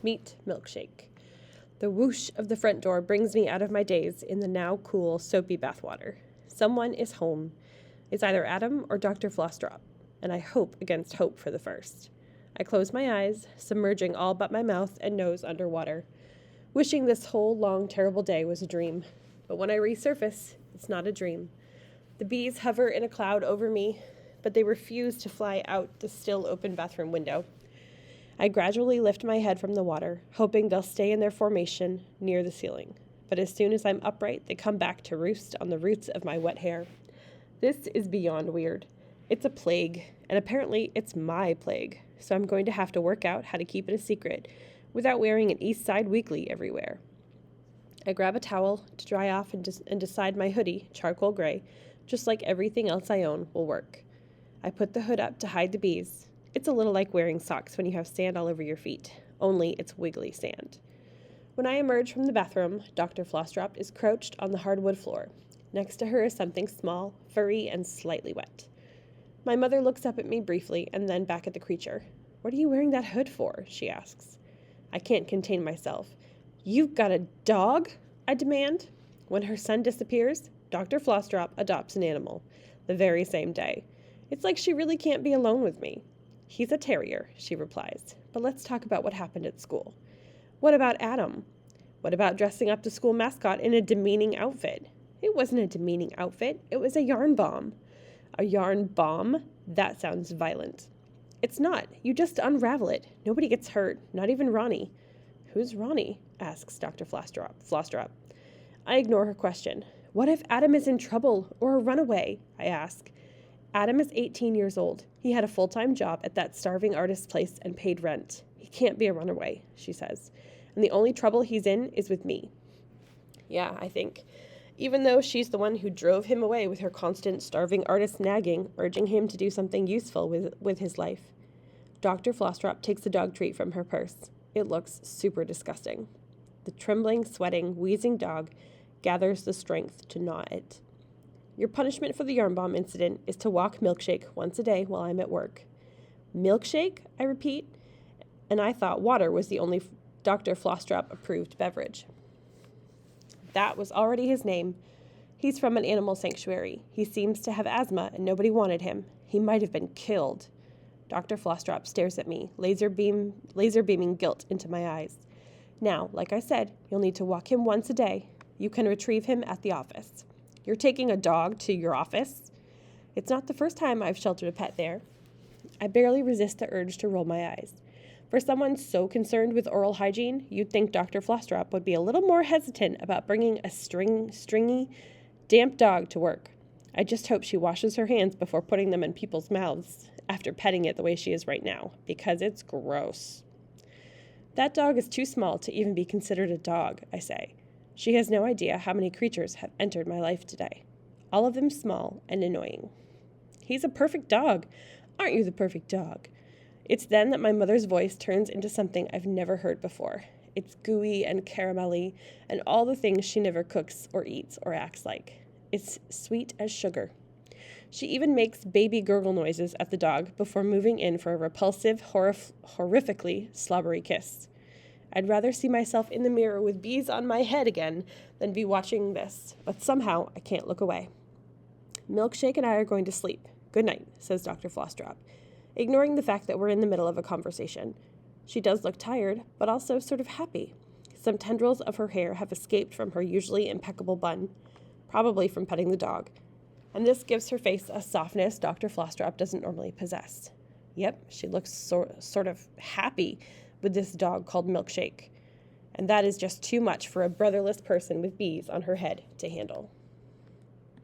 Meet Milkshake. The whoosh of the front door brings me out of my daze in the now cool, soapy bathwater. Someone is home. It's either Adam or Dr. Flossdrop, and I hope against hope for the first. I close my eyes, submerging all but my mouth and nose underwater, wishing this whole long, terrible day was a dream. But when I resurface, it's not a dream. The bees hover in a cloud over me, but they refuse to fly out the still open bathroom window. I gradually lift my head from the water, hoping they'll stay in their formation near the ceiling. But as soon as I'm upright, they come back to roost on the roots of my wet hair. This is beyond weird. It's a plague, and apparently it's my plague, so I'm going to have to work out how to keep it a secret without wearing an East Side Weekly everywhere. I grab a towel to dry off and decide my hoodie, charcoal gray, just like everything else I own, will work. I put the hood up to hide the bees. It's a little like wearing socks when you have sand all over your feet, only it's wiggly sand. When I emerge from the bathroom, Dr. Flossdrop is crouched on the hardwood floor. Next to her is something small, furry, and slightly wet. My mother looks up at me briefly and then back at the creature. "What are you wearing that hood for?" she asks. I can't contain myself. "You've got a dog?" I demand. When her son disappears, Dr. Flossdrop adopts an animal, the very same day. It's like she really can't be alone with me. "He's a terrier," she replies, "but let's talk about what happened at school." "What about Adam?" "What about dressing up the school mascot in a demeaning outfit?" "It wasn't a demeaning outfit. It was a yarn bomb." "A yarn bomb? That sounds violent." "It's not. You just unravel it. Nobody gets hurt, not even Ronnie." "Who's Ronnie?" asks Dr. Flossdrop. I ignore her question. "What if Adam is in trouble or a runaway?" I ask. "Adam is 18 years old. He had a full-time job at that starving artist's place and paid rent. He can't be a runaway," she says. "And the only trouble he's in is with me." Yeah, I think. Even though she's the one who drove him away with her constant starving artist nagging, urging him to do something useful with his life. Dr. Flossdrop takes the dog treat from her purse. It looks super disgusting. The trembling, sweating, wheezing dog gathers the strength to gnaw it. "Your punishment for the yarn bomb incident is to walk Milkshake once a day while I'm at work." "Milkshake?" I repeat, and I thought water was the only Dr. Flossdrop approved beverage. That was already his name. He's from an animal sanctuary. He seems to have asthma and nobody wanted him. He might have been killed. Dr. Flossdrop stares at me, laser beaming guilt into my eyes. "Now, like I said, you'll need to walk him once a day. You can retrieve him at the office." "You're taking a dog to your office?" "It's not the first time I've sheltered a pet there." I barely resist the urge to roll my eyes. For someone so concerned with oral hygiene, you'd think Dr. Flossdrop would be a little more hesitant about bringing a stringy, damp dog to work. I just hope she washes her hands before putting them in people's mouths after petting it the way she is right now, because it's gross. "That dog is too small to even be considered a dog," I say. She has no idea how many creatures have entered my life today. All of them small and annoying. "He's a perfect dog. Aren't you the perfect dog?" It's then that my mother's voice turns into something I've never heard before. It's gooey and caramelly, and all the things she never cooks or eats or acts like. It's sweet as sugar. She even makes baby gurgle noises at the dog before moving in for a repulsive, horrifically slobbery kiss. I'd rather see myself in the mirror with bees on my head again than be watching this, but somehow I can't look away. "Milkshake and I are going to sleep. Good night," says Dr. Flossdrop, ignoring the fact that we're in the middle of a conversation. She does look tired, but also sort of happy. Some tendrils of her hair have escaped from her usually impeccable bun, probably from petting the dog, and this gives her face a softness Dr. Flossdrop doesn't normally possess. Yep, she looks sort of happy with this dog called Milkshake, and that is just too much for a brotherless person with bees on her head to handle.